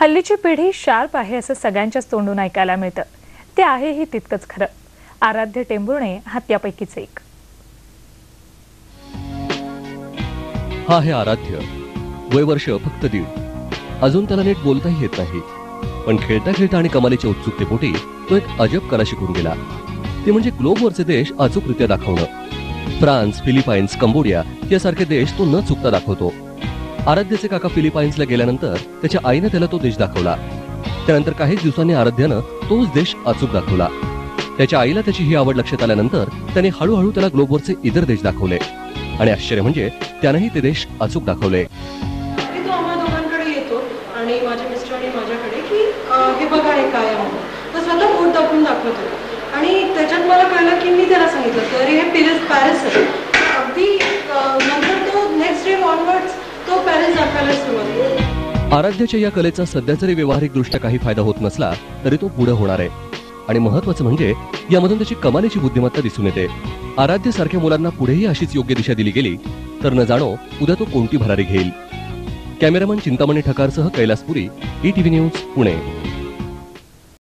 हल्लीची पिढी शार्प आहे असं सगळ्यांच्याच तोंडून ऐकायला मिळतं. ते आहेही तितकंच खरं. आराध्य टेंभुर्णे हा त्यापैकीच एक. हा आहे आराध्य. वय वर्ष फक्त 1.5. अजून त्याला नीट बोलताही येत नाही, पण खेळता खेळता आणि कमालीच्या उत्सुकतेपोटी तो एक अजब कला शिकून गेला. ते म्हणजे ग्लोबवरचे देश अचूकरित्या दाखवणं. फ्रान्स, फिलिपाईन्स, कंबोडिया यासारखे देश तो न चुकता दाखवतो. आराध्यचे काका फिलिपाईन्सला गेल्यानंतर त्याच्या आईने त्याला तो देश दाखवला. त्यानंतर काहीच दिवसांनी आराध्यानं तोच देश अचूक दाखवला. त्याच्या आईला त्याची ही आवड लक्षात आल्यानंतर त्याने हळूहळू त्याला ग्लोबवरचे इतर देश दाखवले आणि आश्चर्य म्हणजे त्यानेही ते देश अचूक दाखवले. तो आम्हा दोघांकडे येतो आणि माझ्या मिस्टर आणि माझ्याकडे की हे बघा हे काय आहे. तो स्वतः बोट दाखवून दाखवतो आणि त्याच्यात मला कळलं की मी त्याला सांगितलं की अरे हे पॅरिस आहे. अगदी नंतर तो नेक्स्ट डे ऑनवर्ड्स तो पॅरिस दाखवायला सुरुवात केली. आराध्याच्या या कलेचा सध्या जरी व्यावहारिकदृष्ट्या काही फायदा होत नसला तरी तो पुढे होणार आहे आणि महत्त्वाचं म्हणजे यामधून त्याची कमालीची बुद्धिमत्ता दिसून येते. आराध्य सारख्या मुलांना पुढेही अशीच योग्य दिशा दिली गेली तर न जाणो उद्या तो कोणती भरारी घेईल. कॅमेरामन चिंतामणी ठकारसह कैलासपुरी, ETV न्यूज, पुणे.